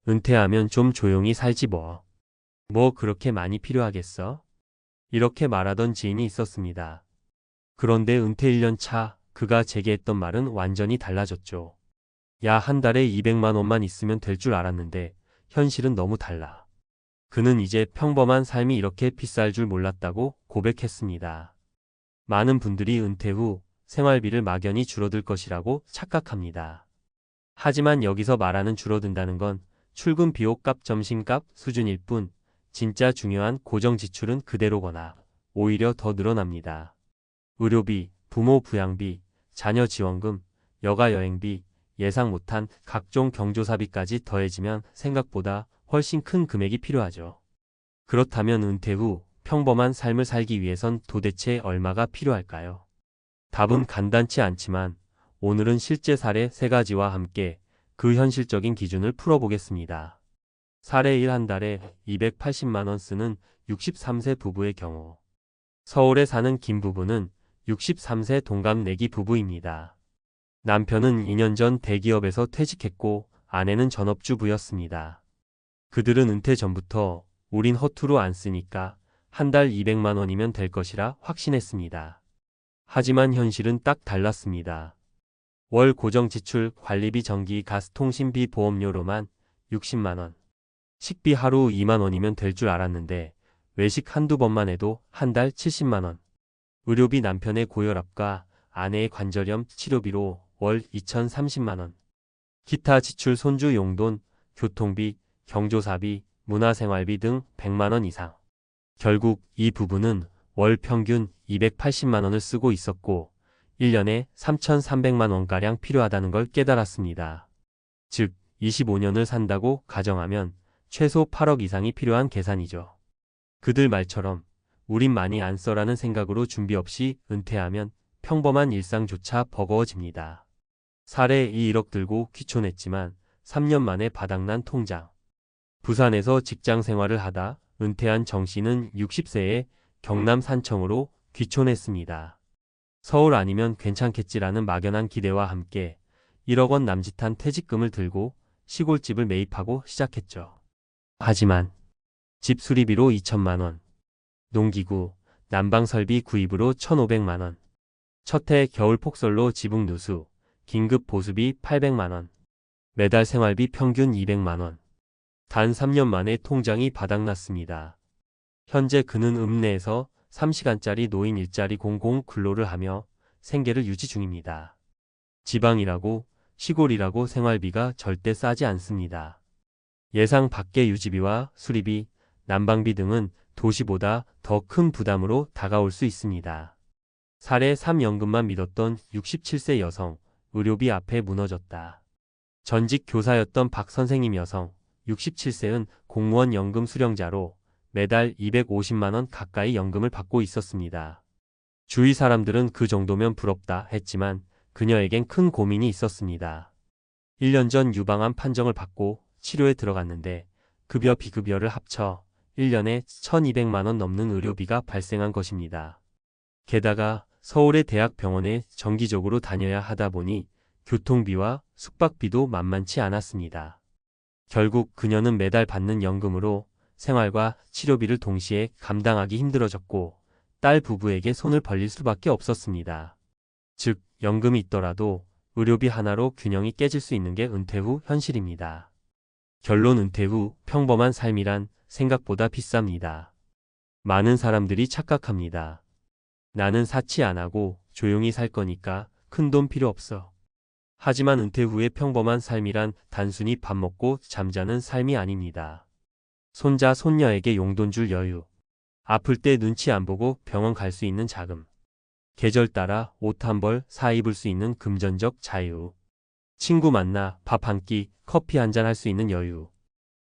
은퇴하면 좀 조용히 살지 뭐. 뭐 그렇게 많이 필요하겠어? 이렇게 말하던 지인이 있었습니다. 그런데 은퇴 1년 차 그가 제게 했던 말은 완전히 달라졌죠. 야, 한 달에 200만 원만 있으면 될 줄 알았는데 현실은 너무 달라. 그는 이제 평범한 삶이 이렇게 비쌀 줄 몰랐다고 고백했습니다. 많은 분들이 은퇴 후 생활비를 막연히 줄어들 것이라고 착각합니다. 하지만 여기서 말하는 줄어든다는 건 출근 비용값, 점심값 수준일 뿐 진짜 중요한 고정 지출은 그대로거나 오히려 더 늘어납니다. 의료비, 부모 부양비, 자녀 지원금, 여가 여행비, 예상 못한 각종 경조사비까지 더해지면 생각보다 훨씬 큰 금액이 필요하죠. 그렇다면 은퇴 후 평범한 삶을 살기 위해선 도대체 얼마가 필요할까요? 답은 간단치 않지만 오늘은 실제 사례 3가지와 함께 그 현실적인 기준을 풀어보겠습니다. 사례 1, 한 달에 280만 원 쓰는 63세 부부의 경우. 서울에 사는 김 부부는 63세 동갑내기 부부입니다. 남편은 2년 전 대기업에서 퇴직했고 아내는 전업주부였습니다. 그들은 은퇴 전부터 우린 허투루 안 쓰니까 한 달 200만 원이면 될 것이라 확신했습니다. 하지만 현실은 딱 달랐습니다. 월 고정 지출, 관리비, 전기, 가스, 통신비, 보험료로만 60만 원. 식비 하루 2만 원이면 될 줄 알았는데 외식 한두 번만 해도 한 달 70만 원. 의료비, 남편의 고혈압과 아내의 관절염 치료비로 월 2,030만 원. 기타 지출, 손주 용돈, 교통비, 경조사비, 문화생활비 등 100만 원 이상. 결국 이 부부는 월 평균 280만 원을 쓰고 있었고 1년에 3,300만 원가량 필요하다는 걸 깨달았습니다. 즉 25년을 산다고 가정하면 최소 8억 이상이 필요한 계산이죠. 그들 말처럼 우린 많이 안 써라는 생각으로 준비 없이 은퇴하면 평범한 일상조차 버거워집니다. 사례 2, 1억 들고 귀촌했지만 3년 만에 바닥난 통장. 부산에서 직장 생활을 하다 은퇴한 정 씨는 60세에 경남 산청으로 귀촌했습니다. 서울 아니면 괜찮겠지라는 막연한 기대와 함께 1억 원 남짓한 퇴직금을 들고 시골집을 매입하고 시작했죠. 하지만 집 수리비로 2천만 원, 농기구, 난방설비 구입으로 1,500만 원, 첫해 겨울 폭설로 지붕 누수, 긴급 보수비 800만 원, 매달 생활비 평균 200만 원. 단 3년 만에 통장이 바닥났습니다. 현재 그는 읍내에서 3시간짜리 노인 일자리 공공 근로를 하며 생계를 유지 중입니다. 지방이라고 시골이라고 생활비가 절대 싸지 않습니다. 예상 밖의 유지비와 수리비, 난방비 등은 도시보다 더 큰 부담으로 다가올 수 있습니다. 사례 3, 연금만 믿었던 67세 여성, 의료비 앞에 무너졌다. 전직 교사였던 박 선생님 여성, 67세는 공무원 연금 수령자로 매달 250만 원 가까이 연금을 받고 있었습니다. 주위 사람들은 그 정도면 부럽다 했지만 그녀에겐 큰 고민이 있었습니다. 1년 전 유방암 판정을 받고 치료에 들어갔는데 급여 비급여를 합쳐 1년에 1,200만 원 넘는 의료비가 발생한 것입니다. 게다가 서울의 대학병원에 정기적으로 다녀야 하다 보니 교통비와 숙박비도 만만치 않았습니다. 결국 그녀는 매달 받는 연금으로 생활과 치료비를 동시에 감당하기 힘들어졌고 딸 부부에게 손을 벌릴 수밖에 없었습니다. 즉, 연금이 있더라도 의료비 하나로 균형이 깨질 수 있는 게 은퇴 후 현실입니다. 결론, 은퇴 후 평범한 삶이란 생각보다 비쌉니다. 많은 사람들이 착각합니다. 나는 사치 안 하고 조용히 살 거니까 큰 돈 필요 없어. 하지만 은퇴 후의 평범한 삶이란 단순히 밥 먹고 잠자는 삶이 아닙니다. 손자, 손녀에게 용돈 줄 여유, 아플 때 눈치 안 보고 병원 갈 수 있는 자금, 계절 따라 옷 한 벌 사 입을 수 있는 금전적 자유, 친구 만나 밥 한 끼, 커피 한 잔 할 수 있는 여유.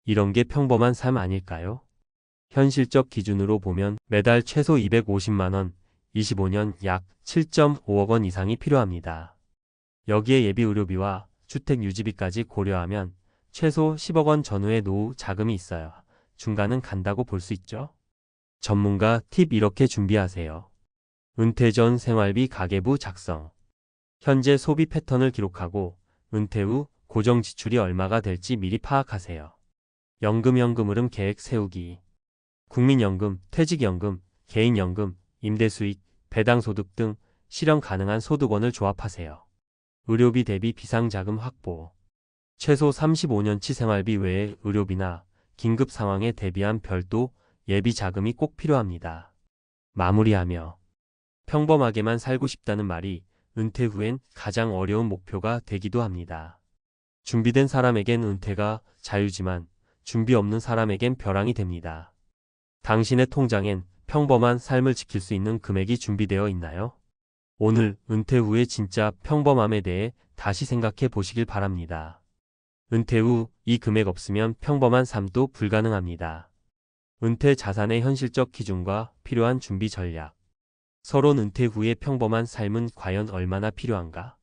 이런 게 평범한 삶 아닐까요? 현실적 기준으로 보면 매달 최소 250만 원, 25년 약 7.5억 원 이상이 필요합니다. 여기에 예비 의료비와 주택 유지비까지 고려하면 최소 10억 원 전후의 노후 자금이 있어야 중간은 간다고 볼 수 있죠. 전문가 팁 이렇게 준비하세요. 은퇴 전 생활비 가계부 작성. 현재 소비 패턴을 기록하고 은퇴 후 고정 지출이 얼마가 될지 미리 파악하세요. 연금 흐름 계획 세우기. 국민연금, 퇴직연금, 개인연금, 임대수익, 배당소득 등 실현 가능한 소득원을 조합하세요. 의료비 대비 비상자금 확보. 최소 35년치 생활비 외에 의료비나 긴급 상황에 대비한 별도 예비 자금이 꼭 필요합니다. 마무리하며 평범하게만 살고 싶다는 말이 은퇴 후엔 가장 어려운 목표가 되기도 합니다. 준비된 사람에겐 은퇴가 자유지만 준비 없는 사람에겐 벼랑이 됩니다. 당신의 통장엔 평범한 삶을 지킬 수 있는 금액이 준비되어 있나요? 오늘 은퇴 후의 진짜 평범함에 대해 다시 생각해 보시길 바랍니다. 은퇴 후 이 금액 없으면 평범한 삶도 불가능합니다. 은퇴 자산의 현실적 기준과 필요한 준비 전략. 서론 은퇴 후의 평범한 삶은 과연 얼마나 필요한가?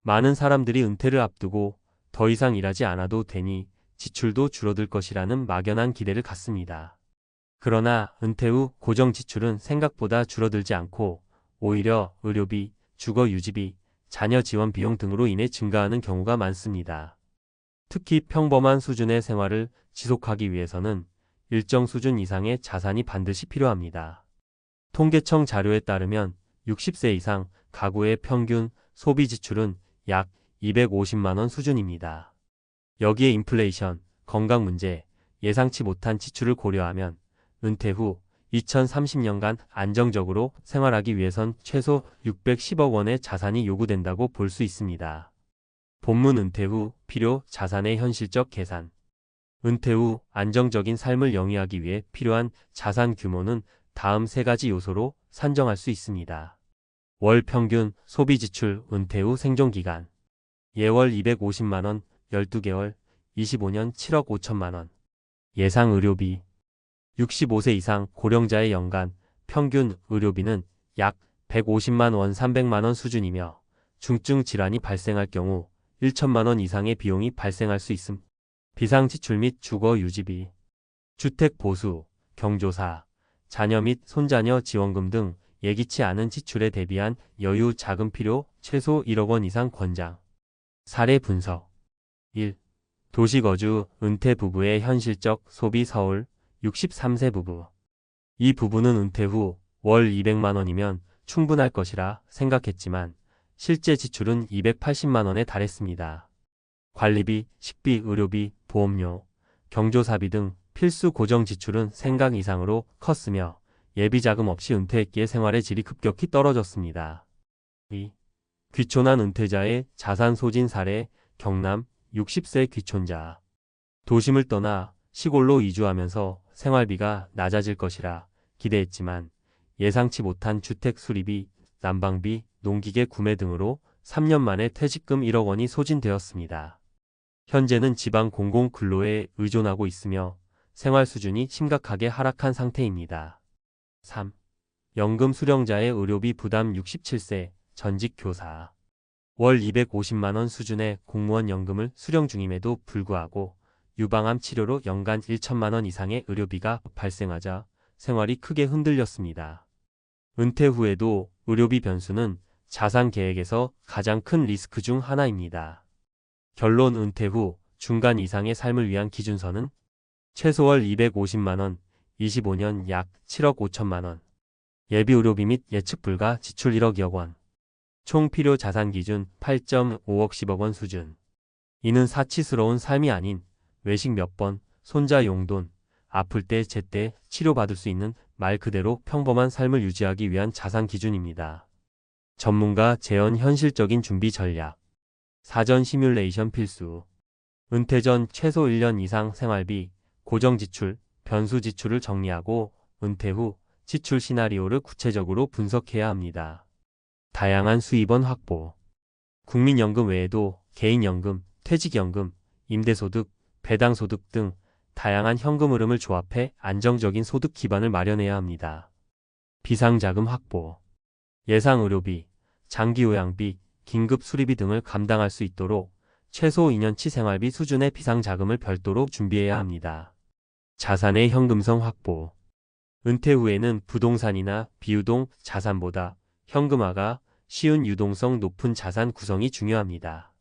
많은 사람들이 은퇴를 앞두고 더 이상 일하지 않아도 되니 지출도 줄어들 것이라는 막연한 기대를 갖습니다. 그러나 은퇴 후 고정 지출은 생각보다 줄어들지 않고 오히려 의료비, 주거 유지비, 자녀 지원 비용 등으로 인해 증가하는 경우가 많습니다. 특히 평범한 수준의 생활을 지속하기 위해서는 일정 수준 이상의 자산이 반드시 필요합니다. 통계청 자료에 따르면 60세 이상 가구의 평균 소비 지출은 약 250만 원 수준입니다. 여기에 인플레이션, 건강 문제, 예상치 못한 지출을 고려하면 은퇴 후 2030년간 안정적으로 생활하기 위해선 최소 610억 원의 자산이 요구된다고 볼 수 있습니다. 본문 은퇴 후 필요 자산의 현실적 계산. 은퇴 후 안정적인 삶을 영위하기 위해 필요한 자산 규모는 다음 세 가지 요소로 산정할 수 있습니다. 월 평균 소비 지출 은퇴 후 생존기간. 예월 250만 원, 12개월, 25년 7억 5천만 원. 예상 의료비. 65세 이상 고령자의 연간 평균 의료비는 약 150만 원 300만 원 수준이며 중증 질환이 발생할 경우 1천만 원 이상의 비용이 발생할 수 있음. 비상지출 및 주거 유지비. 주택 보수, 경조사, 자녀 및 손자녀 지원금 등 예기치 않은 지출에 대비한 여유 자금 필요 최소 1억 원 이상 권장. 사례 분석. 1. 도시거주 은퇴 부부의 현실적 소비. 서울 63세 부부. 이 부부는 은퇴 후 월 200만 원이면 충분할 것이라 생각했지만 실제 지출은 280만 원에 달했습니다. 관리비, 식비, 의료비, 보험료, 경조사비 등 필수 고정 지출은 생각 이상으로 컸으며 예비자금 없이 은퇴했기에 생활의 질이 급격히 떨어졌습니다. 2. 귀촌한 은퇴자의 자산 소진 사례. 경남 60세 귀촌자. 도심을 떠나 시골로 이주하면서 생활비가 낮아질 것이라 기대했지만 예상치 못한 주택 수리비, 난방비, 농기계 구매 등으로 3년 만에 퇴직금 1억 원이 소진되었습니다. 현재는 지방 공공근로에 의존하고 있으며 생활 수준이 심각하게 하락한 상태입니다. 3. 연금 수령자의 의료비 부담. 67세 전직 교사. 월 250만 원 수준의 공무원 연금을 수령 중임에도 불구하고 유방암 치료로 연간 1천만 원 이상의 의료비가 발생하자 생활이 크게 흔들렸습니다. 은퇴 후에도 의료비 변수는 자산 계획에서 가장 큰 리스크 중 하나입니다. 결론. 은퇴 후 중간 이상의 삶을 위한 기준선은 최소 월 250만 원, 25년 약 7억 5천만 원. 예비 의료비 및 예측 불가 지출 1억 2억 원. 총 필요 자산 기준 8.5억 10억 원 수준. 이는 사치스러운 삶이 아닌 외식 몇 번, 손자 용돈, 아플 때 제때 치료받을 수 있는 말 그대로 평범한 삶을 유지하기 위한 자산 기준입니다. 전문가 제언. 현실적인 준비 전략. 사전 시뮬레이션 필수. 은퇴 전 최소 1년 이상 생활비, 고정 지출, 변수 지출을 정리하고 은퇴 후 지출 시나리오를 구체적으로 분석해야 합니다. 다양한 수입원 확보. 국민연금 외에도 개인연금, 퇴직연금, 임대소득, 배당소득 등 다양한 현금 흐름을 조합해 안정적인 소득 기반을 마련해야 합니다. 비상자금 확보. 예상 의료비, 장기요양비, 긴급 수리비 등을 감당할 수 있도록 최소 2년치 생활비 수준의 비상자금을 별도로 준비해야 합니다. 자산의 현금성 확보. 은퇴 후에는 부동산이나 비유동 자산보다 현금화가 쉬운 유동성 높은 자산 구성이 중요합니다.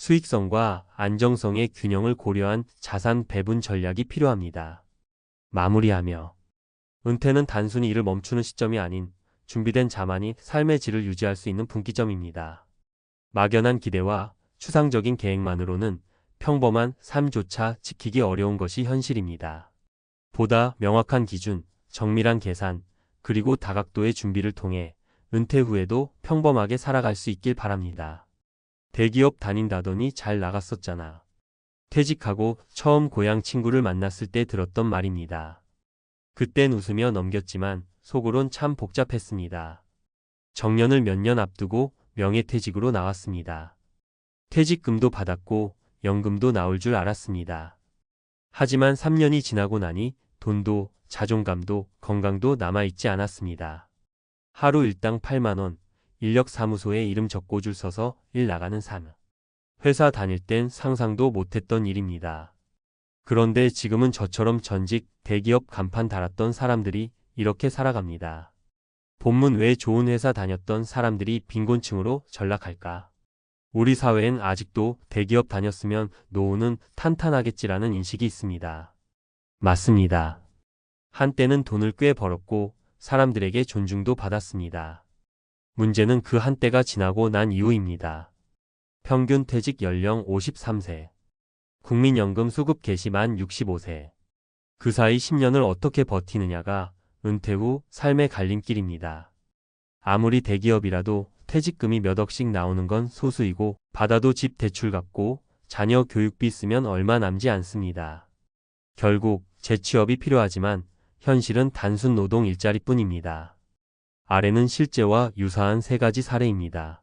수익성과 안정성의 균형을 고려한 자산 배분 전략이 필요합니다. 마무리하며 은퇴는 단순히 일을 멈추는 시점이 아닌 준비된 자만이 삶의 질을 유지할 수 있는 분기점입니다. 막연한 기대와 추상적인 계획만으로는 평범한 삶조차 지키기 어려운 것이 현실입니다. 보다 명확한 기준, 정밀한 계산, 그리고 다각도의 준비를 통해 은퇴 후에도 평범하게 살아갈 수 있길 바랍니다. 대기업 다닌다더니 잘 나갔었잖아. 퇴직하고 처음 고향 친구를 만났을 때 들었던 말입니다. 그땐 웃으며 넘겼지만 속으론 참 복잡했습니다. 정년을 몇 년 앞두고 명예퇴직으로 나왔습니다. 퇴직금도 받았고 연금도 나올 줄 알았습니다. 하지만 3년이 지나고 나니 돈도 자존감도 건강도 남아있지 않았습니다. 하루 일당 8만 원, 인력사무소에 이름 적고 줄 서서 일 나가는 삶. 회사 다닐 땐 상상도 못했던 일입니다. 그런데 지금은 저처럼 전직 대기업 간판 달았던 사람들이 이렇게 살아갑니다. 본문 외 좋은 회사 다녔던 사람들이 빈곤층으로 전락할까? 우리 사회엔 아직도 대기업 다녔으면 노후는 탄탄하겠지라는 인식이 있습니다. 맞습니다. 한때는 돈을 꽤 벌었고 사람들에게 존중도 받았습니다. 문제는 그 한때가 지나고 난 이후입니다. 평균 퇴직 연령 53세. 국민연금 수급 개시 만 65세. 그 사이 10년을 어떻게 버티느냐가 은퇴 후 삶의 갈림길입니다. 아무리 대기업이라도 퇴직금이 몇 억씩 나오는 건 소수이고 받아도 집 대출 갚고 자녀 교육비 쓰면 얼마 남지 않습니다. 결국 재취업이 필요하지만 현실은 단순 노동 일자리뿐입니다. 아래는 실제와 유사한 세 가지 사례입니다.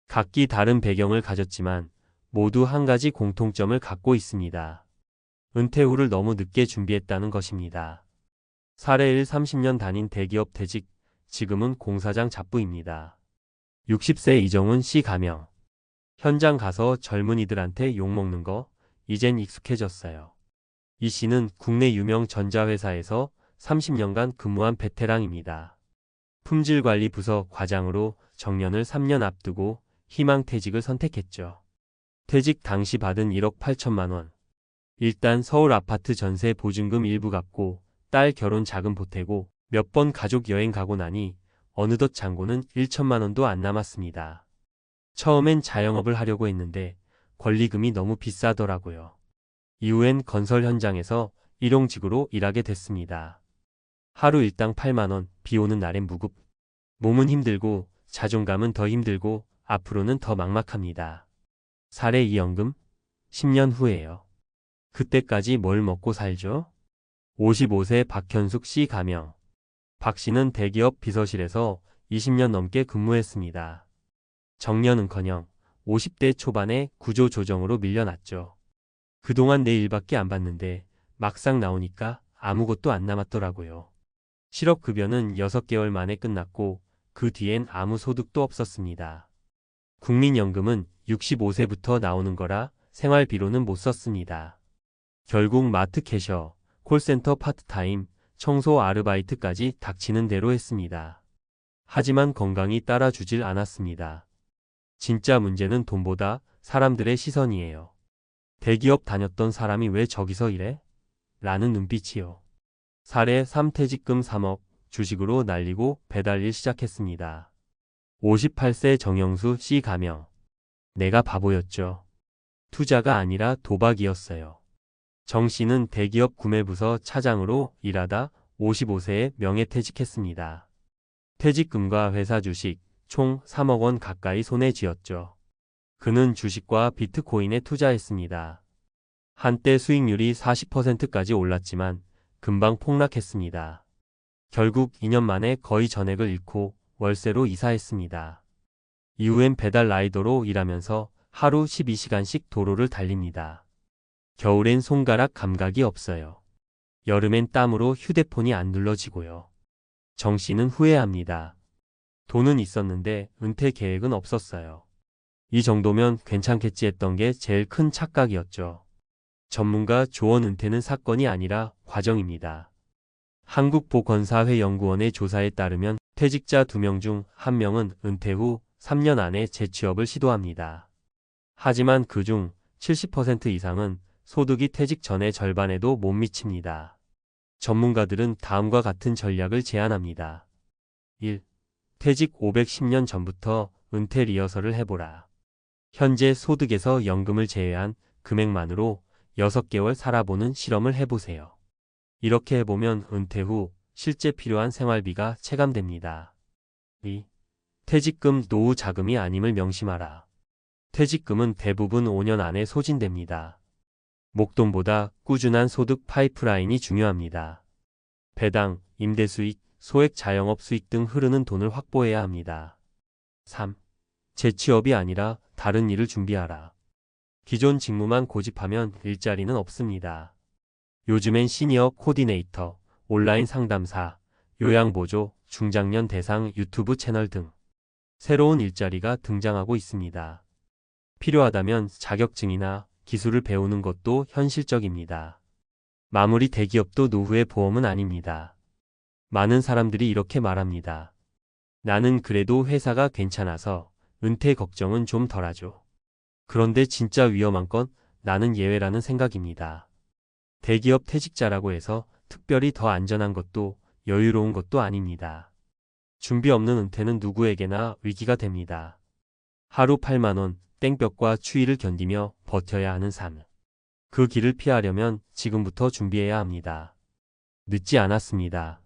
각기 다른 배경을 가졌지만 모두 한 가지 공통점을 갖고 있습니다. 은퇴 후를 너무 늦게 준비했다는 것입니다. 사례 1. 30년 다닌 대기업 퇴직, 지금은 공사장 잡부입니다. 60세 이정훈 씨 가명. 현장 가서 젊은이들한테 욕먹는 거 이젠 익숙해졌어요. 이 씨는 국내 유명 전자회사에서 30년간 근무한 베테랑입니다. 품질관리부서 과장으로 정년을 3년 앞두고 희망퇴직을 선택했죠. 퇴직 당시 받은 1억 8천만 원. 일단 서울 아파트 전세 보증금 일부 갚고 딸 결혼 자금 보태고 몇 번 가족 여행 가고 나니 어느덧 잔고는 1천만 원도 안 남았습니다. 처음엔 자영업을 하려고 했는데 권리금이 너무 비싸더라고요. 이후엔 건설 현장에서 일용직으로 일하게 됐습니다. 하루 일당 8만 원, 비 오는 날엔 무급. 몸은 힘들고 자존감은 더 힘들고 앞으로는 더 막막합니다. 사례 2. 연금? 10년 후에요. 그때까지 뭘 먹고 살죠? 55세 박현숙 씨 가명. 박 씨는 대기업 비서실에서 20년 넘게 근무했습니다. 정년은커녕 50대 초반에 구조조정으로 밀려났죠. 그동안 내 일밖에 안 봤는데 막상 나오니까 아무것도 안 남았더라고요. 실업급여는 6개월 만에 끝났고 그 뒤엔 아무 소득도 없었습니다. 국민연금은 65세부터 나오는 거라 생활비로는 못 썼습니다. 결국 마트 캐셔, 콜센터 파트타임, 청소 아르바이트까지 닥치는 대로 했습니다. 하지만 건강이 따라주질 않았습니다. 진짜 문제는 돈보다 사람들의 시선이에요. 대기업 다녔던 사람이 왜 저기서 일해? 라는 눈빛이요. 사례 3. 퇴직금 3억, 주식으로 날리고 배달일 시작했습니다. 58세 정영수 씨 가명. 내가 바보였죠. 투자가 아니라 도박이었어요. 정 씨는 대기업 구매부서 차장으로 일하다 55세에 명예퇴직했습니다. 퇴직금과 회사 주식 총 3억 원 가까이 손에 쥐었죠. 그는 주식과 비트코인에 투자했습니다. 한때 수익률이 40%까지 올랐지만 금방 폭락했습니다. 결국 2년 만에 거의 전액을 잃고 월세로 이사했습니다. 이후엔 배달 라이더로 일하면서 하루 12시간씩 도로를 달립니다. 겨울엔 손가락 감각이 없어요. 여름엔 땀으로 휴대폰이 안 눌러지고요. 정 씨는 후회합니다. 돈은 있었는데 은퇴 계획은 없었어요. 이 정도면 괜찮겠지 했던 게 제일 큰 착각이었죠. 전문가 조언 은퇴는 사건이 아니라 과정입니다. 한국보건사회연구원의 조사에 따르면 퇴직자 2명 중 1명은 은퇴 후 3년 안에 재취업을 시도합니다. 하지만 그중 70% 이상은 소득이 퇴직 전의 절반에도 못 미칩니다. 전문가들은 다음과 같은 전략을 제안합니다. 1. 퇴직 510년 전부터 은퇴 리허설을 해보라. 현재 소득에서 연금을 제외한 금액만으로 6개월 살아보는 실험을 해보세요. 이렇게 해보면 은퇴 후 실제 필요한 생활비가 체감됩니다. 2. 퇴직금 노후 자금이 아님을 명심하라. 퇴직금은 대부분 5년 안에 소진됩니다. 목돈보다 꾸준한 소득 파이프라인이 중요합니다. 배당, 임대수익, 소액 자영업 수익 등 흐르는 돈을 확보해야 합니다. 3. 재취업이 아니라 다른 일을 준비하라. 기존 직무만 고집하면 일자리는 없습니다. 요즘엔 시니어 코디네이터, 온라인 상담사, 요양보조, 중장년 대상 유튜브 채널 등 새로운 일자리가 등장하고 있습니다. 필요하다면 자격증이나 기술을 배우는 것도 현실적입니다. 마무리 대기업도 노후의 보험은 아닙니다. 많은 사람들이 이렇게 말합니다. 나는 그래도 회사가 괜찮아서 은퇴 걱정은 좀 덜하죠. 그런데 진짜 위험한 건 나는 예외라는 생각입니다. 대기업 퇴직자라고 해서 특별히 더 안전한 것도 여유로운 것도 아닙니다. 준비 없는 은퇴는 누구에게나 위기가 됩니다. 하루 8만 원, 땡볕과 추위를 견디며 버텨야 하는 삶. 그 길을 피하려면 지금부터 준비해야 합니다. 늦지 않았습니다.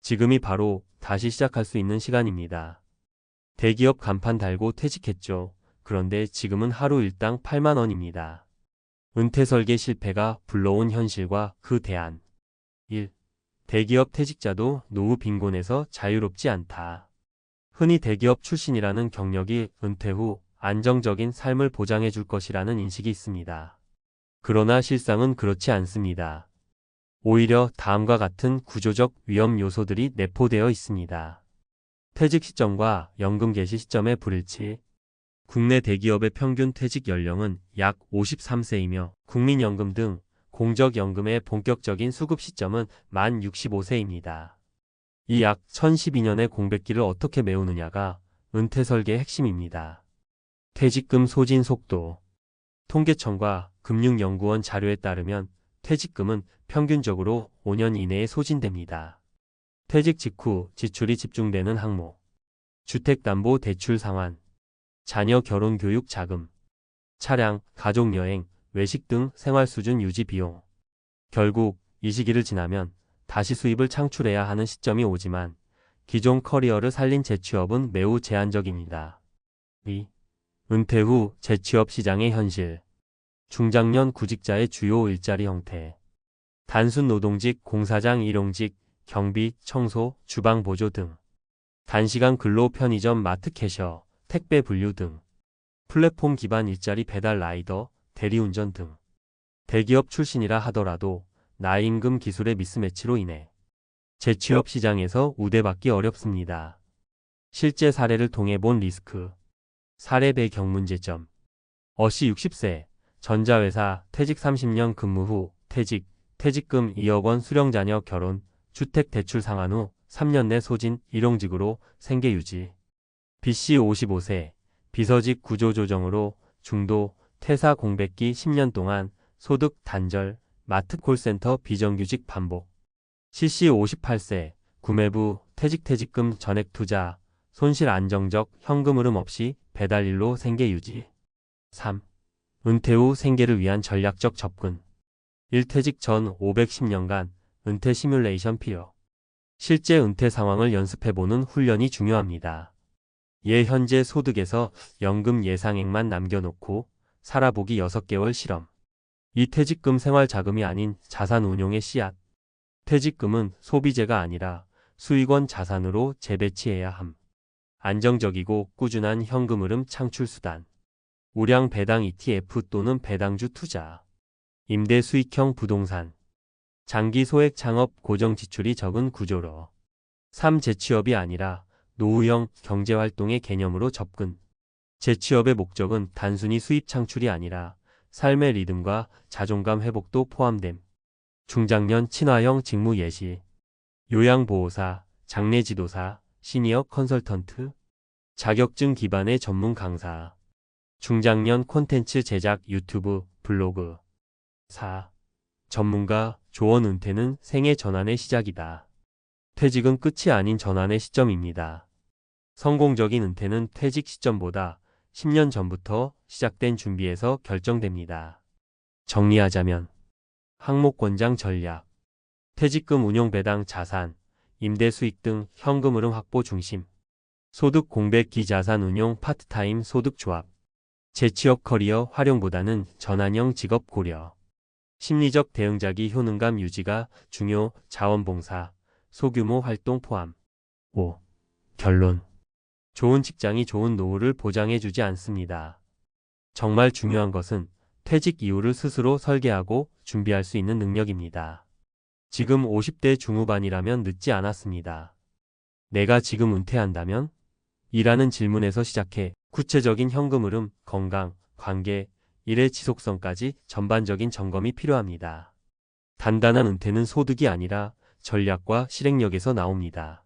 지금이 바로 다시 시작할 수 있는 시간입니다. 대기업 간판 달고 퇴직했죠. 그런데 지금은 하루 일당 8만 원입니다. 은퇴 설계 실패가 불러온 현실과 그 대안. 1. 대기업 퇴직자도 노후 빈곤에서 자유롭지 않다. 흔히 대기업 출신이라는 경력이 은퇴 후 안정적인 삶을 보장해 줄 것이라는 인식이 있습니다. 그러나 실상은 그렇지 않습니다. 오히려 다음과 같은 구조적 위험 요소들이 내포되어 있습니다. 퇴직 시점과 연금 개시 시점의 불일치. 국내 대기업의 평균 퇴직 연령은 약 53세이며 국민연금 등 공적연금의 본격적인 수급 시점은 만 65세입니다. 이 약 1012년의 공백기를 어떻게 메우느냐가 은퇴 설계의 핵심입니다. 퇴직금 소진 속도. 통계청과 금융연구원 자료에 따르면 퇴직금은 평균적으로 5년 이내에 소진됩니다. 퇴직 직후 지출이 집중되는 항목. 주택담보대출 상환, 자녀 결혼 교육 자금, 차량, 가족여행, 외식 등 생활수준 유지 비용. 결국 이 시기를 지나면 다시 수입을 창출해야 하는 시점이 오지만 기존 커리어를 살린 재취업은 매우 제한적입니다. 2. 은퇴 후 재취업 시장의 현실. 중장년 구직자의 주요 일자리 형태. 단순 노동직, 공사장 일용직, 경비, 청소, 주방 보조 등. 단시간 근로 편의점 마트 캐셔, 택배 분류 등. 플랫폼 기반 일자리 배달 라이더, 대리운전 등. 대기업 출신이라 하더라도 나임금 기술의 미스매치로 인해 재취업 시장에서 우대받기 어렵습니다. 실제 사례를 통해 본 리스크. 사례 배경 문제점. 어시 60세, 전자회사 퇴직 30년 근무 후 퇴직, 퇴직금 2억 원 수령자녀 결혼, 주택 대출 상환 후 3년 내 소진, 일용직으로 생계 유지. B씨 55세, 비서직 구조조정으로 중도, 퇴사 공백기 10년 동안 소득 단절, 마트 콜센터 비정규직 반복. C씨 58세, 구매부, 퇴직금 전액 투자, 손실 안정적 현금 흐름 없이 배달일로 생계 유지. 3. 은퇴 후 생계를 위한 전략적 접근. 1퇴직 전 510년간 은퇴 시뮬레이션 필요. 실제 은퇴 상황을 연습해보는 훈련이 중요합니다. 현재 소득에서 연금 예상액만 남겨놓고 살아보기 6개월 실험. 이 퇴직금 생활 자금이 아닌 자산 운용의 씨앗. 퇴직금은 소비재가 아니라 수익원 자산으로 재배치해야 함. 안정적이고 꾸준한 현금 흐름 창출 수단. 우량 배당 ETF 또는 배당주 투자. 임대 수익형 부동산. 장기 소액 창업 고정 지출이 적은 구조로. 3. 재취업이 아니라 노후형 경제활동의 개념으로 접근. 재취업의 목적은 단순히 수입 창출이 아니라 삶의 리듬과 자존감 회복도 포함됨. 중장년 친화형 직무 예시. 요양보호사, 장례지도사, 시니어 컨설턴트. 자격증 기반의 전문 강사. 중장년 콘텐츠 제작 유튜브, 블로그. 4. 전문가, 조언 은퇴는 생애 전환의 시작이다. 퇴직은 끝이 아닌 전환의 시점입니다. 성공적인 은퇴는 퇴직 시점보다 10년 전부터 시작된 준비에서 결정됩니다. 정리하자면 항목권장 전략, 퇴직금 운용 배당 자산, 임대 수익 등 현금 흐름 확보 중심, 소득 공백 기자산 운용 파트타임 소득 조합, 재취업 커리어 활용보다는 전환형 직업 고려, 심리적 대응자기 효능감 유지가 중요 자원봉사, 소규모 활동 포함. 5. 결론. 좋은 직장이 좋은 노후를 보장해주지 않습니다. 정말 중요한 것은 퇴직 이후를 스스로 설계하고 준비할 수 있는 능력입니다. 지금 50대 중후반이라면 늦지 않았습니다. 내가 지금 은퇴한다면? 이라는 질문에서 시작해 구체적인 현금 흐름, 건강, 관계, 일의 지속성까지 전반적인 점검이 필요합니다. 단단한 은퇴는 소득이 아니라 전략과 실행력에서 나옵니다.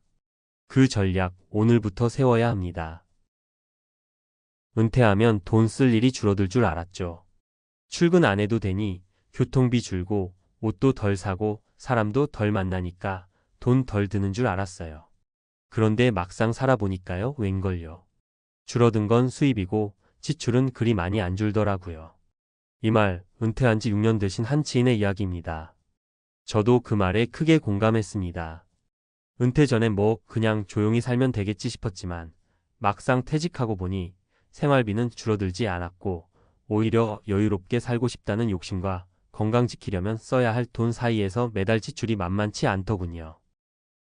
그 전략, 오늘부터 세워야 합니다. 은퇴하면 돈 쓸 일이 줄어들 줄 알았죠. 출근 안 해도 되니 교통비 줄고 옷도 덜 사고 사람도 덜 만나니까 돈 덜 드는 줄 알았어요. 그런데 막상 살아보니까요, 웬걸요. 줄어든 건 수입이고 지출은 그리 많이 안 줄더라고요. 이 말, 은퇴한 지 6년 되신 한 지인의 이야기입니다. 저도 그 말에 크게 공감했습니다. 은퇴 전엔 뭐 그냥 조용히 살면 되겠지 싶었지만 막상 퇴직하고 보니 생활비는 줄어들지 않았고 오히려 여유롭게 살고 싶다는 욕심과 건강 지키려면 써야 할 돈 사이에서 매달 지출이 만만치 않더군요.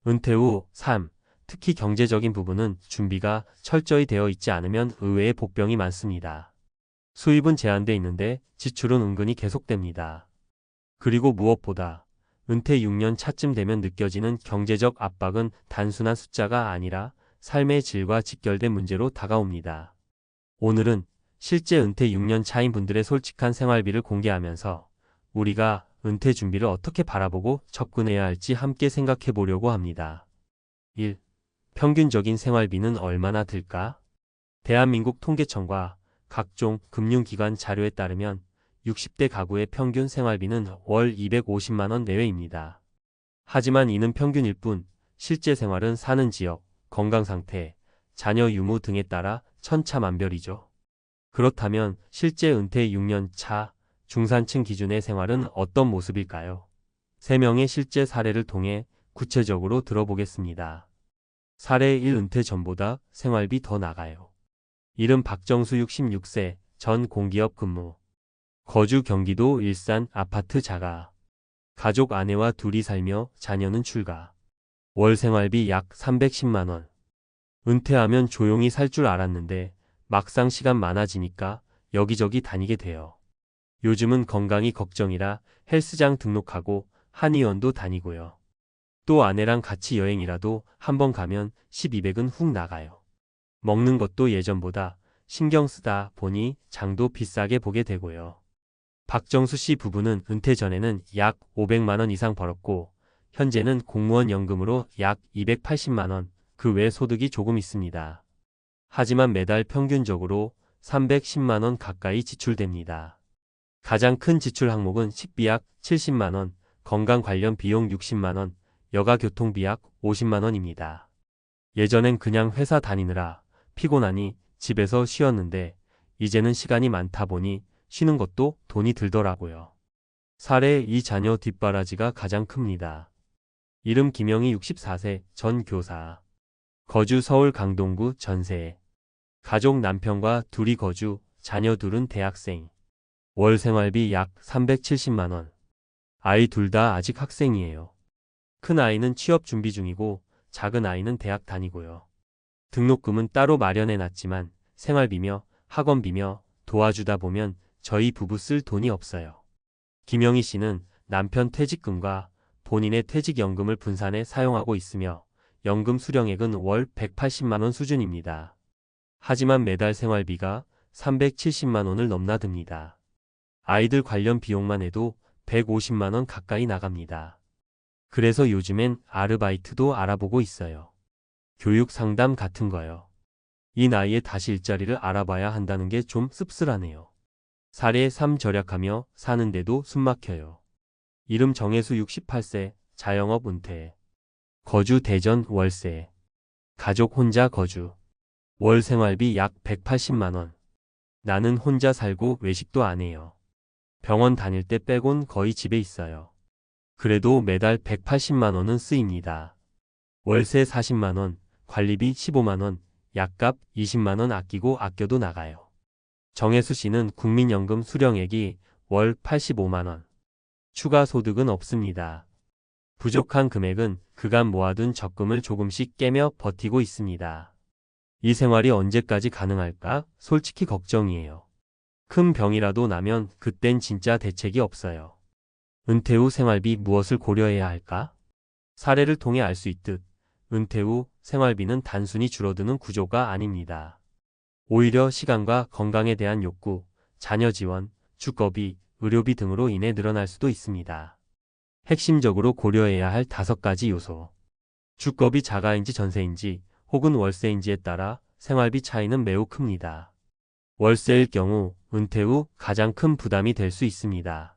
은퇴 후 삶, 특히 경제적인 부분은 준비가 철저히 되어 있지 않으면 의외의 복병이 많습니다. 수입은 제한돼 있는데 지출은 은근히 계속됩니다. 그리고 무엇보다 은퇴 6년 차쯤 되면 느껴지는 경제적 압박은 단순한 숫자가 아니라 삶의 질과 직결된 문제로 다가옵니다. 오늘은 실제 은퇴 6년 차인 분들의 솔직한 생활비를 공개하면서 우리가 은퇴 준비를 어떻게 바라보고 접근해야 할지 함께 생각해 보려고 합니다. 1. 평균적인 생활비는 얼마나 들까? 대한민국 통계청과 각종 금융기관 자료에 따르면 60대 가구의 평균 생활비는 월 250만 원 내외입니다. 하지만 이는 평균일 뿐 실제 생활은 사는 지역, 건강 상태, 자녀 유무 등에 따라 천차만별이죠. 그렇다면 실제 은퇴 6년 차 중산층 기준의 생활은 어떤 모습일까요? 3명의 실제 사례를 통해 구체적으로 들어보겠습니다. 사례 1. 은퇴 전보다 생활비 더 나가요. 이름 박정수 66세, 전 공기업 근무. 거주 경기도 일산 아파트 자가. 가족 아내와 둘이 살며 자녀는 출가. 월 생활비 약 310만 원. 은퇴하면 조용히 살 줄 알았는데 막상 시간 많아지니까 여기저기 다니게 돼요. 요즘은 건강이 걱정이라 헬스장 등록하고 한의원도 다니고요. 또 아내랑 같이 여행이라도 한번 가면 1200은 훅 나가요. 먹는 것도 예전보다 신경 쓰다 보니 장도 비싸게 보게 되고요. 박정수 씨 부부는 은퇴 전에는 약 500만 원 이상 벌었고 현재는 공무원 연금으로 약 280만 원, 그 외 소득이 조금 있습니다. 하지만 매달 평균적으로 310만 원 가까이 지출됩니다. 가장 큰 지출 항목은 식비 약 70만 원, 건강 관련 비용 60만 원, 여가 교통비 약 50만 원입니다. 예전엔 그냥 회사 다니느라 피곤하니 집에서 쉬었는데 이제는 시간이 많다 보니 쉬는 것도 돈이 들더라고요. 사례 2. 자녀 뒷바라지가 가장 큽니다. 이름 김영희 64세, 전 교사. 거주 서울 강동구 전세. 가족 남편과 둘이 거주, 자녀 둘은 대학생. 월 생활비 약 370만 원. 아이 둘 다 아직 학생이에요. 큰 아이는 취업 준비 중이고 작은 아이는 대학 다니고요. 등록금은 따로 마련해 놨지만 생활비며 학원비며 도와주다 보면 저희 부부 쓸 돈이 없어요. 김영희 씨는 남편 퇴직금과 본인의 퇴직연금을 분산해 사용하고 있으며 연금 수령액은 월 180만 원 수준입니다. 하지만 매달 생활비가 370만 원을 넘나듭니다. 아이들 관련 비용만 해도 150만 원 가까이 나갑니다. 그래서 요즘엔 아르바이트도 알아보고 있어요. 교육 상담 같은 거요. 이 나이에 다시 일자리를 알아봐야 한다는 게 좀 씁쓸하네요. 사례 3 절약하며 사는데도 숨막혀요. 이름 정혜수 68세, 자영업 은퇴. 거주 대전 월세. 가족 혼자 거주. 월 생활비 약 180만 원. 나는 혼자 살고 외식도 안 해요. 병원 다닐 때 빼곤 거의 집에 있어요. 그래도 매달 180만 원은 쓰입니다. 월세 40만 원, 관리비 15만 원, 약값 20만 원 아껴도 나가요. 정혜수 씨는 국민연금 수령액이 월 85만 원. 추가 소득은 없습니다. 부족한 금액은 그간 모아둔 적금을 조금씩 깨며 버티고 있습니다. 이 생활이 언제까지 가능할까? 솔직히 걱정이에요. 큰 병이라도 나면 그땐 진짜 대책이 없어요. 은퇴 후 생활비 무엇을 고려해야 할까? 사례를 통해 알 수 있듯 은퇴 후 생활비는 단순히 줄어드는 구조가 아닙니다. 오히려 시간과 건강에 대한 욕구, 자녀 지원, 주거비, 의료비 등으로 인해 늘어날 수도 있습니다. 핵심적으로 고려해야 할 5가지 요소. 주거비 자가인지 전세인지 혹은 월세인지에 따라 생활비 차이는 매우 큽니다. 월세일 경우 은퇴 후 가장 큰 부담이 될 수 있습니다.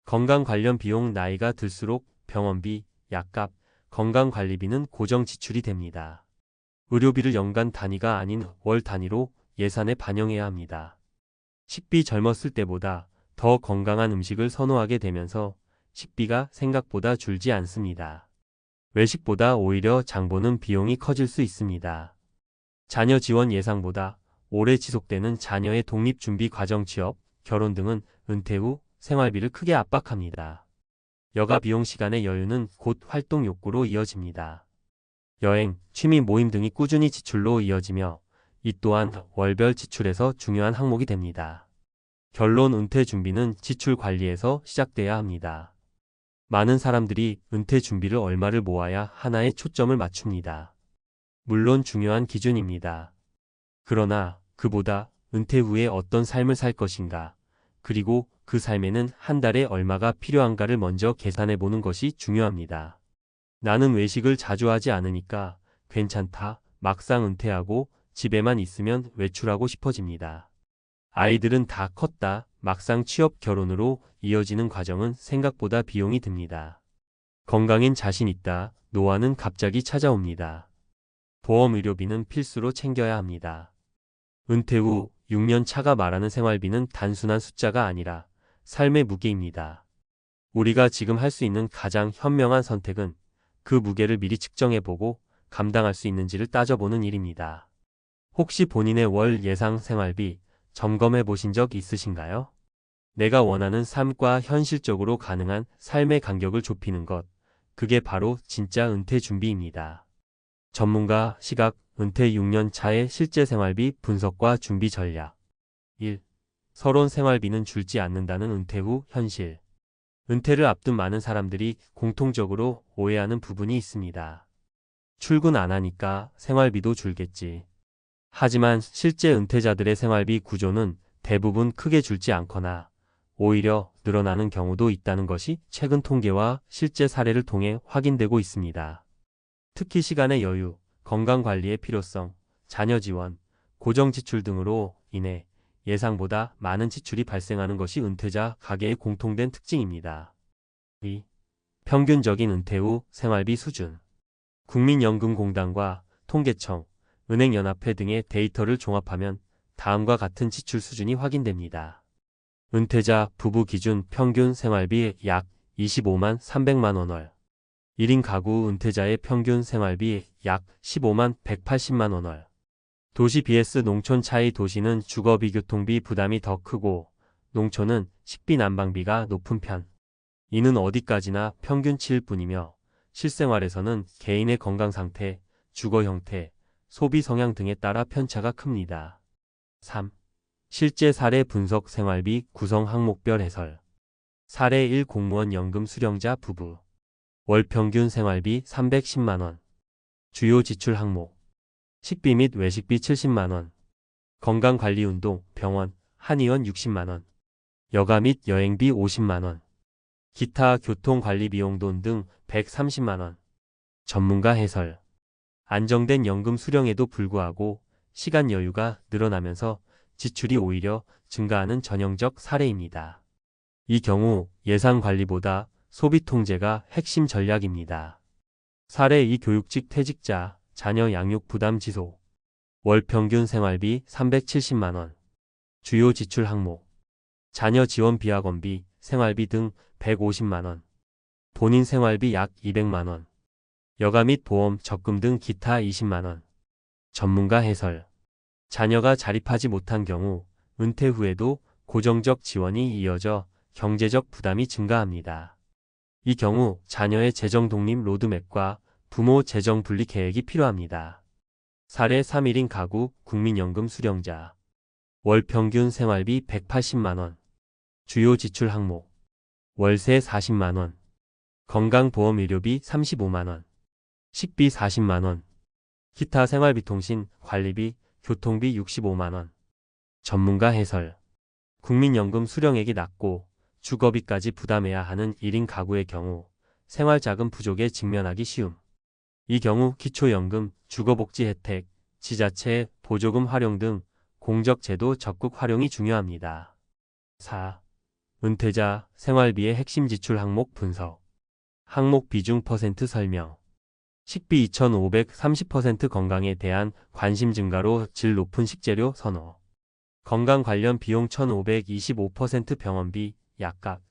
건강 관련 비용 나이가 들수록 병원비, 약값, 건강관리비는 고정 지출이 됩니다. 의료비를 연간 단위가 아닌 월 단위로 예산에 반영해야 합니다. 식비 젊었을 때보다 더 건강한 음식을 선호하게 되면서 식비가 생각보다 줄지 않습니다. 외식보다 오히려 장보는 비용이 커질 수 있습니다. 자녀 지원 예상보다 오래 지속되는 자녀의 독립준비 과정 취업, 결혼 등은 은퇴 후 생활비를 크게 압박합니다. 여가 비용 시간의 여유는 곧 활동 욕구로 이어집니다. 여행, 취미 모임 등이 꾸준히 지출로 이어지며 이 또한 월별 지출에서 중요한 항목이 됩니다. 결론 은퇴 준비는 지출 관리에서 시작돼야 합니다. 많은 사람들이 은퇴 준비를 얼마를 모아야 하나에 초점을 맞춥니다. 물론 중요한 기준입니다. 그러나 그보다 은퇴 후에 어떤 삶을 살 것인가, 그리고 그 삶에는 한 달에 얼마가 필요한가를 먼저 계산해 보는 것이 중요합니다. 나는 외식을 자주 하지 않으니까 괜찮다. 막상 은퇴하고 집에만 있으면 외출하고 싶어집니다. 아이들은 다 컸다. 막상 취업 결혼으로 이어지는 과정은 생각보다 비용이 듭니다. 건강엔 자신 있다. 노화는 갑자기 찾아옵니다. 보험 의료비는 필수로 챙겨야 합니다. 은퇴 후 6년 차가 말하는 생활비는 단순한 숫자가 아니라 삶의 무게입니다. 우리가 지금 할 수 있는 가장 현명한 선택은 그 무게를 미리 측정해보고 감당할 수 있는지를 따져보는 일입니다. 혹시 본인의 월 예상 생활비 점검해 보신 적 있으신가요? 내가 원하는 삶과 현실적으로 가능한 삶의 간격을 좁히는 것, 그게 바로 진짜 은퇴 준비입니다. 전문가 시각 은퇴 6년 차의 실제 생활비 분석과 준비 전략. 1. 서론 생활비는 줄지 않는다는 은퇴 후 현실. 은퇴를 앞둔 많은 사람들이 공통적으로 오해하는 부분이 있습니다. 출근 안 하니까 생활비도 줄겠지. 하지만 실제 은퇴자들의 생활비 구조는 대부분 크게 줄지 않거나 오히려 늘어나는 경우도 있다는 것이 최근 통계와 실제 사례를 통해 확인되고 있습니다. 특히 시간의 여유, 건강관리의 필요성, 자녀 지원, 고정 지출 등으로 인해 예상보다 많은 지출이 발생하는 것이 은퇴자 가계의 공통된 특징입니다. 2. 평균적인 은퇴 후 생활비 수준. 국민연금공단과 통계청, 은행연합회 등의 데이터를 종합하면 다음과 같은 지출 수준이 확인됩니다. 은퇴자 부부 기준 평균 생활비 약 25만 300만 원 월. 1인 가구 은퇴자의 평균 생활비 약 15만 180만 원 월. 도시 vs 농촌 차이. 도시는 주거비 교통비 부담이 더 크고 농촌은 식비 난방비가 높은 편. 이는 어디까지나 평균치일 뿐이며 실생활에서는 개인의 건강 상태, 주거 형태, 소비 성향 등에 따라 편차가 큽니다. 3. 실제 사례 분석 생활비 구성 항목별 해설. 사례 1 공무원 연금 수령자 부부. 월 평균 생활비 310만 원. 주요 지출 항목. 식비 및 외식비 70만 원. 건강관리 운동, 병원, 한의원 60만 원. 여가 및 여행비 50만 원. 기타 교통관리 비용 돈 등 130만 원. 전문가 해설. 안정된 연금 수령에도 불구하고 시간 여유가 늘어나면서 지출이 오히려 증가하는 전형적 사례입니다. 이 경우 예산 관리보다 소비 통제가 핵심 전략입니다. 사례 2 교육직 퇴직자, 자녀 양육 부담 지속. 월 평균 생활비 370만 원. 주요 지출 항목. 자녀 지원 비학원비, 생활비 등 150만 원. 본인 생활비 약 200만 원. 여가 및 보험, 적금 등 기타 20만 원. 전문가 해설. 자녀가 자립하지 못한 경우 은퇴 후에도 고정적 지원이 이어져 경제적 부담이 증가합니다. 이 경우 자녀의 재정 독립 로드맵과 부모 재정 분리 계획이 필요합니다. 사례 3일인 가구 국민연금 수령자. 월 평균 생활비 180만 원. 주요 지출 항목. 월세 40만 원. 건강보험 의료비 35만 원. 식비 40만 원. 기타 생활비 통신, 관리비, 교통비 65만 원. 전문가 해설. 국민연금 수령액이 낮고 주거비까지 부담해야 하는 1인 가구의 경우 생활자금 부족에 직면하기 쉬움. 이 경우 기초연금, 주거복지 혜택, 지자체 보조금 활용 등 공적제도 적극 활용이 중요합니다. 4. 은퇴자 생활비의 핵심 지출 항목 분석. 항목 비중 퍼센트 설명. 식비 2530% 건강에 대한 관심 증가로 질 높은 식재료 선호. 건강 관련 비용 1525% 병원비, 약값,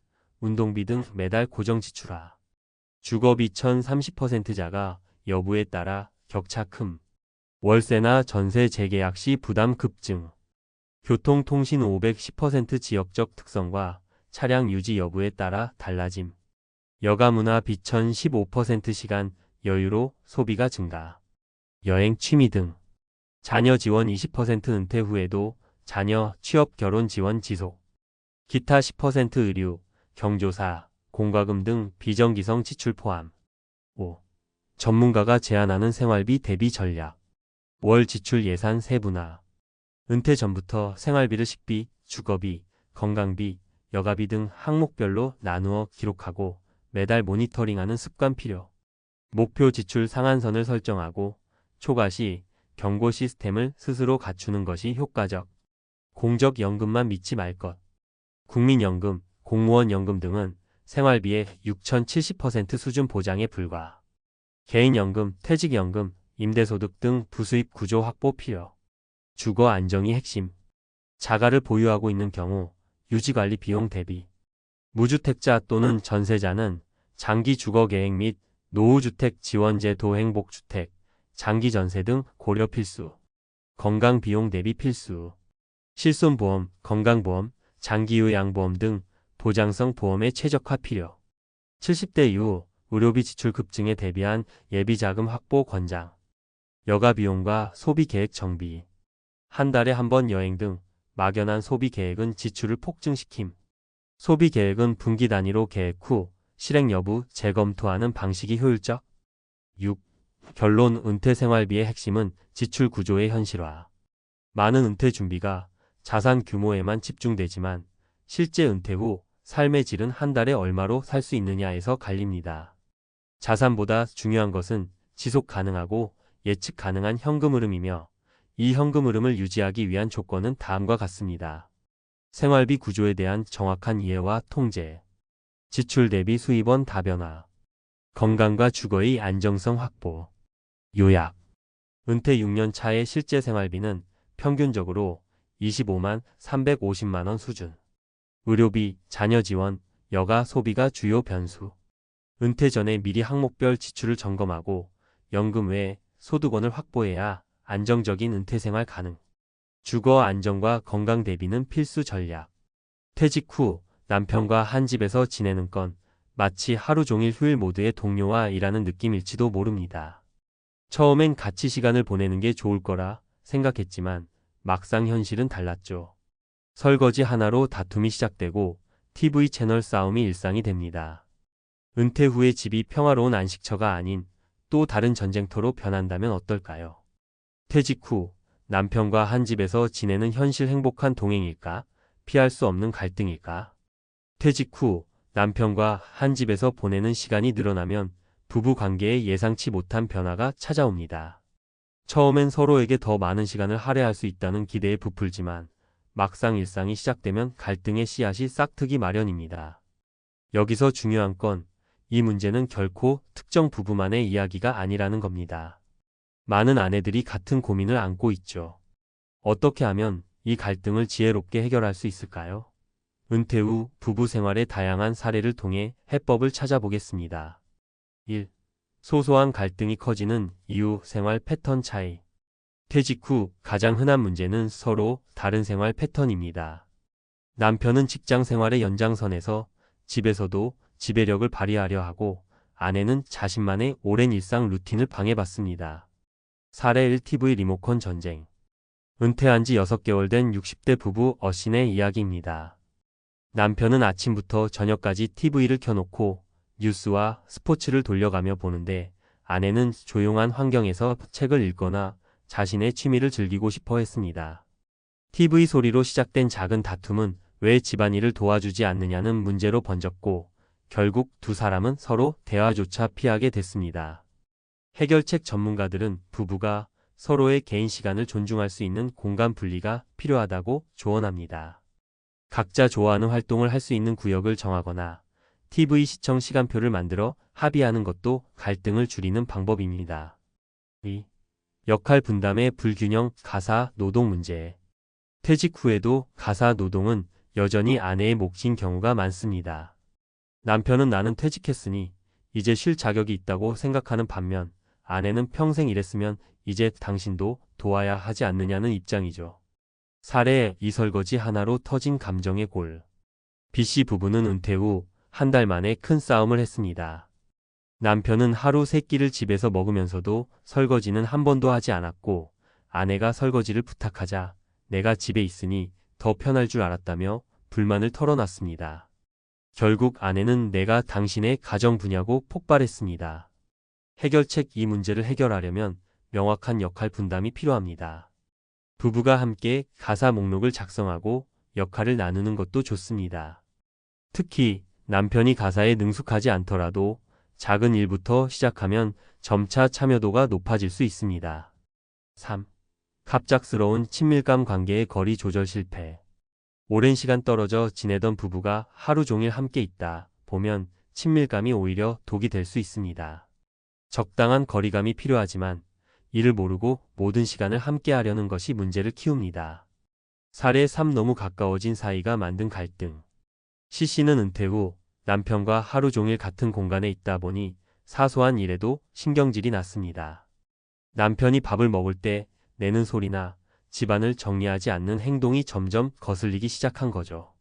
운동비 등 매달 고정 지출화. 주거비 1030% 자가 여부에 따라 격차 큼. 월세나 전세 재계약 시 부담 급증. 교통통신 510% 지역적 특성과 차량 유지 여부에 따라 달라짐. 여가문화 비천 15% 시간 여유로 소비가 증가. 여행 취미 등. 자녀 지원 20% 은퇴 후에도 자녀 취업 결혼 지원 지속. 기타 10% 의류, 경조사, 공과금 등 비정기성 지출 포함. 5. 전문가가 제안하는 생활비 대비 전략. 월 지출 예산 세분화. 은퇴 전부터 생활비를 식비, 주거비, 건강비, 여가비 등 항목별로 나누어 기록하고 매달 모니터링하는 습관 필요. 목표 지출 상한선을 설정하고 초과 시 경고 시스템을 스스로 갖추는 것이 효과적. 공적연금만 믿지 말 것. 국민연금, 공무원연금 등은 생활비의 6,070% 수준 보장에 불과. 개인연금, 퇴직연금, 임대소득 등 부수입 구조 확보 필요. 주거 안정이 핵심. 자가를 보유하고 있는 경우 유지관리 비용 대비. 무주택자 또는 전세자는 장기 주거 계획 및 노후주택 지원제 도행복주택, 장기 전세 등 고려 필수. 건강 비용 대비 필수. 실손보험, 건강보험, 장기요양보험 등 보장성 보험의 최적화 필요. 70대 이후 의료비 지출 급증에 대비한 예비자금 확보 권장. 여가 비용과 소비 계획 정비. 한 달에 한 번 여행 등 막연한 소비 계획은 지출을 폭증시킴. 소비 계획은 분기 단위로 계획 후 실행 여부 재검토하는 방식이 효율적. 6. 결론 은퇴 생활비의 핵심은 지출 구조의 현실화. 많은 은퇴 준비가 자산 규모에만 집중되지만 실제 은퇴 후 삶의 질은 한 달에 얼마로 살 수 있느냐에서 갈립니다. 자산보다 중요한 것은 지속 가능하고 예측 가능한 현금 흐름이며 이 현금 흐름을 유지하기 위한 조건은 다음과 같습니다. 생활비 구조에 대한 정확한 이해와 통제. 지출 대비 수입원 다변화. 건강과 주거의 안정성 확보. 요약. 은퇴 6년 차의 실제 생활비는 평균적으로 25만 350만 원 수준. 의료비, 자녀 지원, 여가 소비가 주요 변수. 은퇴 전에 미리 항목별 지출을 점검하고 연금 외에 소득원을 확보해야 안정적인 은퇴 생활 가능. 주거 안정과 건강 대비는 필수 전략. 퇴직 후 남편과 한 집에서 지내는 건 마치 하루 종일 휴일 모드의 동료와 일하는 느낌일지도 모릅니다. 처음엔 같이 시간을 보내는 게 좋을 거라 생각했지만 막상 현실은 달랐죠. 설거지 하나로 다툼이 시작되고 TV 채널 싸움이 일상이 됩니다. 은퇴 후에 집이 평화로운 안식처가 아닌 또 다른 전쟁터로 변한다면 어떨까요? 퇴직 후 남편과 한 집에서 지내는 현실 행복한 동행일까? 피할 수 없는 갈등일까? 퇴직 후 남편과 한 집에서 보내는 시간이 늘어나면 부부 관계에 예상치 못한 변화가 찾아옵니다. 처음엔 서로에게 더 많은 시간을 할애할 수 있다는 기대에 부풀지만 막상 일상이 시작되면 갈등의 씨앗이 싹트기 마련입니다. 여기서 중요한 건 이 문제는 결코 특정 부부만의 이야기가 아니라는 겁니다. 많은 아내들이 같은 고민을 안고 있죠. 어떻게 하면 이 갈등을 지혜롭게 해결할 수 있을까요? 은퇴 후 부부 생활의 다양한 사례를 통해 해법을 찾아보겠습니다. 1. 소소한 갈등이 커지는 이유 생활 패턴 차이. 퇴직 후 가장 흔한 문제는 서로 다른 생활 패턴입니다. 남편은 직장 생활의 연장선에서 집에서도 지배력을 발휘하려 하고 아내는 자신만의 오랜 일상 루틴을 방해받습니다. 사례 1 TV 리모컨 전쟁. 은퇴한 지 6개월 된 60대 부부 어신의 이야기입니다. 남편은 아침부터 저녁까지 TV를 켜놓고 뉴스와 스포츠를 돌려가며 보는데 아내는 조용한 환경에서 책을 읽거나 자신의 취미를 즐기고 싶어 했습니다. TV 소리로 시작된 작은 다툼은 왜 집안일을 도와주지 않느냐는 문제로 번졌고 결국 두 사람은 서로 대화조차 피하게 됐습니다. 해결책 전문가들은 부부가 서로의 개인 시간을 존중할 수 있는 공간 분리가 필요하다고 조언합니다. 각자 좋아하는 활동을 할 수 있는 구역을 정하거나 TV 시청 시간표를 만들어 합의하는 것도 갈등을 줄이는 방법입니다. 2. 역할 분담의 불균형 가사 노동 문제. 퇴직 후에도 가사 노동은 여전히 아내의 몫인 경우가 많습니다. 남편은 나는 퇴직했으니 이제 쉴 자격이 있다고 생각하는 반면 아내는 평생 일했으면 이제 당신도 도와야 하지 않느냐는 입장이죠. 사례 이 설거지 하나로 터진 감정의 골. B씨 부부는 은퇴 후 한 달 만에 큰 싸움을 했습니다. 남편은 하루 3끼를 집에서 먹으면서도 설거지는 한 번도 하지 않았고 아내가 설거지를 부탁하자 내가 집에 있으니 더 편할 줄 알았다며 불만을 털어놨습니다. 결국 아내는 내가 당신의 가정 부냐고 폭발했습니다. 해결책 이 문제를 해결하려면 명확한 역할 분담이 필요합니다. 부부가 함께 가사 목록을 작성하고 역할을 나누는 것도 좋습니다. 특히 남편이 가사에 능숙하지 않더라도 작은 일부터 시작하면 점차 참여도가 높아질 수 있습니다. 3. 갑작스러운 친밀감 관계의 거리 조절 실패. 오랜 시간 떨어져 지내던 부부가 하루 종일 함께 있다 보면 친밀감이 오히려 독이 될 수 있습니다. 적당한 거리감이 필요하지만 이를 모르고 모든 시간을 함께 하려는 것이 문제를 키웁니다. 사례 3 너무 가까워진 사이가 만든 갈등. C씨는 은퇴 후 남편과 하루 종일 같은 공간에 있다 보니 사소한 일에도 신경질이 났습니다. 남편이 밥을 먹을 때 내는 소리나 집안을 정리하지 않는 행동이 점점 거슬리기 시작한 거죠.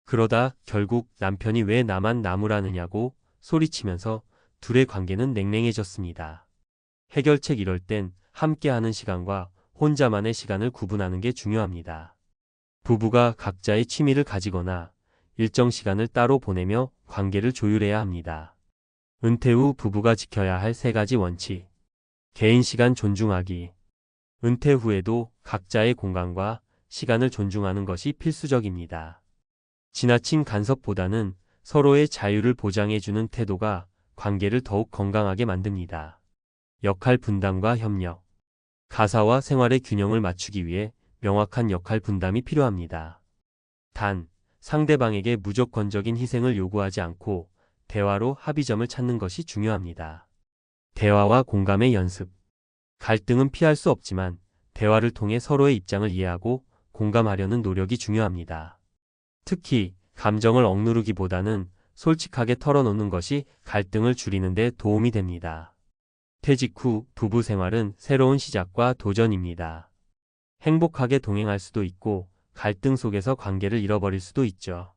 그러다 결국 남편이 왜 나만 나무라느냐고 소리치면서 둘의 관계는 냉랭해졌습니다. 해결책 이럴 땐 함께하는 시간과 혼자만의 시간을 구분하는 게 중요합니다. 부부가 각자의 취미를 가지거나 일정 시간을 따로 보내며 관계를 조율해야 합니다. 은퇴 후 부부가 지켜야 할 3가지 원칙. 개인 시간 존중하기. 은퇴 후에도 각자의 공간과 시간을 존중하는 것이 필수적입니다. 지나친 간섭보다는 서로의 자유를 보장해주는 태도가 관계를 더욱 건강하게 만듭니다. 역할 분담과 협력. 가사와 생활의 균형을 맞추기 위해 명확한 역할 분담이 필요합니다. 단, 상대방에게 무조건적인 희생을 요구하지 않고 대화로 합의점을 찾는 것이 중요합니다. 대화와 공감의 연습. 갈등은 피할 수 없지만 대화를 통해 서로의 입장을 이해하고 공감하려는 노력이 중요합니다. 특히 감정을 억누르기보다는 솔직하게 털어놓는 것이 갈등을 줄이는 데 도움이 됩니다. 퇴직 후 부부 생활은 새로운 시작과 도전입니다. 행복하게 동행할 수도 있고 갈등 속에서 관계를 잃어버릴 수도 있죠.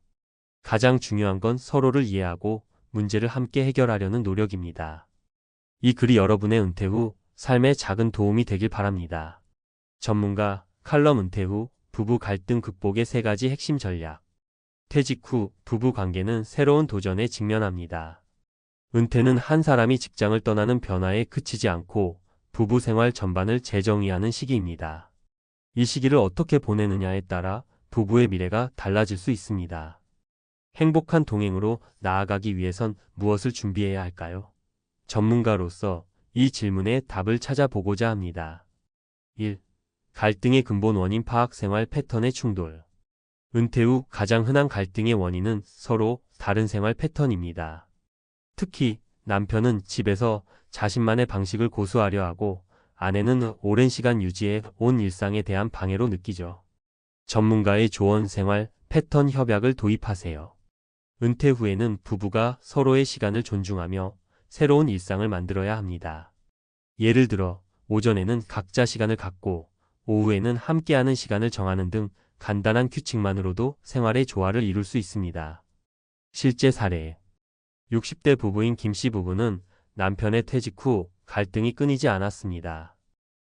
가장 중요한 건 서로를 이해하고 문제를 함께 해결하려는 노력입니다. 이 글이 여러분의 은퇴 후 삶에 작은 도움이 되길 바랍니다. 전문가 칼럼 은퇴 후 부부 갈등 극복의 3가지 핵심 전략. 퇴직 후 부부 관계는 새로운 도전에 직면합니다. 은퇴는 한 사람이 직장을 떠나는 변화에 그치지 않고 부부 생활 전반을 재정의하는 시기입니다. 이 시기를 어떻게 보내느냐에 따라 부부의 미래가 달라질 수 있습니다. 행복한 동행으로 나아가기 위해선 무엇을 준비해야 할까요? 전문가로서 이 질문에 답을 찾아보고자 합니다. 1. 갈등의 근본 원인 파악 생활 패턴의 충돌. 은퇴 후 가장 흔한 갈등의 원인은 서로 다른 생활 패턴입니다. 특히 남편은 집에서 자신만의 방식을 고수하려 하고 아내는 오랜 시간 유지해 온 일상에 대한 방해로 느끼죠. 전문가의 조언 생활 패턴 협약을 도입하세요. 은퇴 후에는 부부가 서로의 시간을 존중하며 새로운 일상을 만들어야 합니다. 예를 들어 오전에는 각자 시간을 갖고 오후에는 함께하는 시간을 정하는 등 간단한 규칙만으로도 생활의 조화를 이룰 수 있습니다. 실제 사례. 60대 부부인 김 씨 부부는 남편의 퇴직 후 갈등이 끊이지 않았습니다.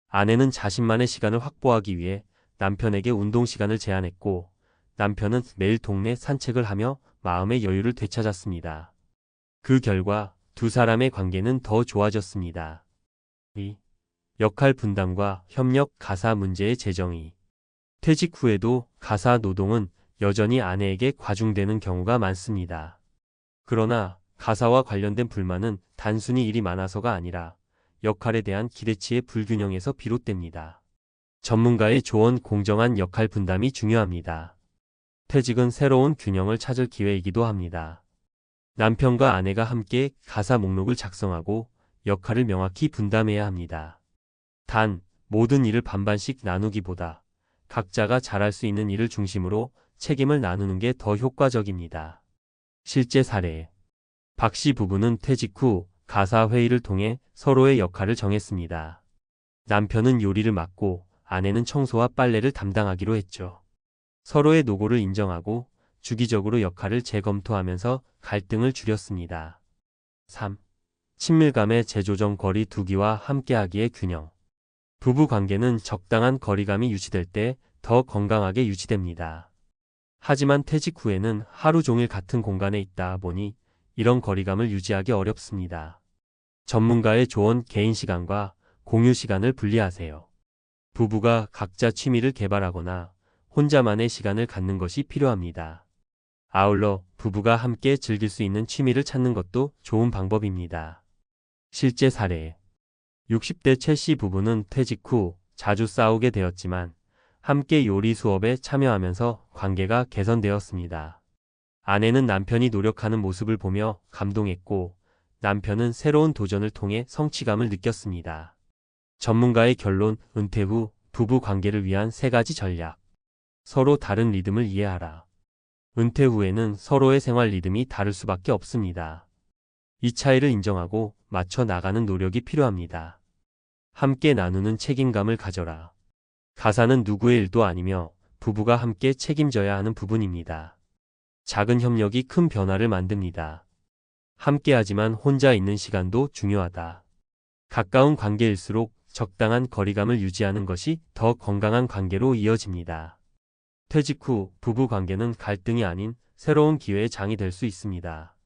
아내는 자신만의 시간을 확보하기 위해 남편에게 운동 시간을 제안했고 남편은 매일 동네 산책을 하며 마음의 여유를 되찾았습니다. 그 결과 두 사람의 관계는 더 좋아졌습니다. 2. 역할 분담과 협력 가사 문제의 재정의. 퇴직 후에도 가사 노동은 여전히 아내에게 과중되는 경우가 많습니다. 그러나 가사와 관련된 불만은 단순히 일이 많아서가 아니라 역할에 대한 기대치의 불균형에서 비롯됩니다. 전문가의 조언 공정한 역할 분담이 중요합니다. 퇴직은 새로운 균형을 찾을 기회이기도 합니다. 남편과 아내가 함께 가사 목록을 작성하고 역할을 명확히 분담해야 합니다. 단, 모든 일을 반반씩 나누기보다 각자가 잘할 수 있는 일을 중심으로 책임을 나누는 게 더 효과적입니다. 실제 사례. 박 씨 부부는 퇴직 후 가사 회의를 통해 서로의 역할을 정했습니다. 남편은 요리를 맡고 아내는 청소와 빨래를 담당하기로 했죠. 서로의 노고를 인정하고 주기적으로 역할을 재검토하면서 갈등을 줄였습니다. 3. 친밀감의 재조정 거리 두기와 함께하기의 균형. 부부 관계는 적당한 거리감이 유지될 때 더 건강하게 유지됩니다. 하지만 퇴직 후에는 하루 종일 같은 공간에 있다 보니 이런 거리감을 유지하기 어렵습니다. 전문가의 조언 개인 시간과 공유 시간을 분리하세요. 부부가 각자 취미를 개발하거나 혼자만의 시간을 갖는 것이 필요합니다. 아울러 부부가 함께 즐길 수 있는 취미를 찾는 것도 좋은 방법입니다. 실제 사례. 60대 최 씨 부부는 퇴직 후 자주 싸우게 되었지만 함께 요리 수업에 참여하면서 관계가 개선되었습니다. 아내는 남편이 노력하는 모습을 보며 감동했고 남편은 새로운 도전을 통해 성취감을 느꼈습니다. 전문가의 결론, 은퇴 후 부부 관계를 위한 3가지 전략. 서로 다른 리듬을 이해하라. 은퇴 후에는 서로의 생활 리듬이 다를 수밖에 없습니다. 이 차이를 인정하고 맞춰 나가는 노력이 필요합니다. 함께 나누는 책임감을 가져라. 가사는 누구의 일도 아니며 부부가 함께 책임져야 하는 부분입니다. 작은 협력이 큰 변화를 만듭니다. 함께하지만 혼자 있는 시간도 중요하다. 가까운 관계일수록 적당한 거리감을 유지하는 것이 더 건강한 관계로 이어집니다. 퇴직 후 부부 관계는 갈등이 아닌 새로운 기회의 장이 될 수 있습니다.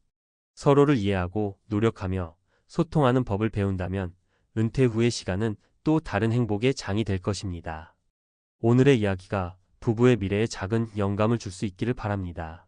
서로를 이해하고 노력하며 소통하는 법을 배운다면 은퇴 후의 시간은 또 다른 행복의 장이 될 것입니다. 오늘의 이야기가 부부의 미래에 작은 영감을 줄 수 있기를 바랍니다.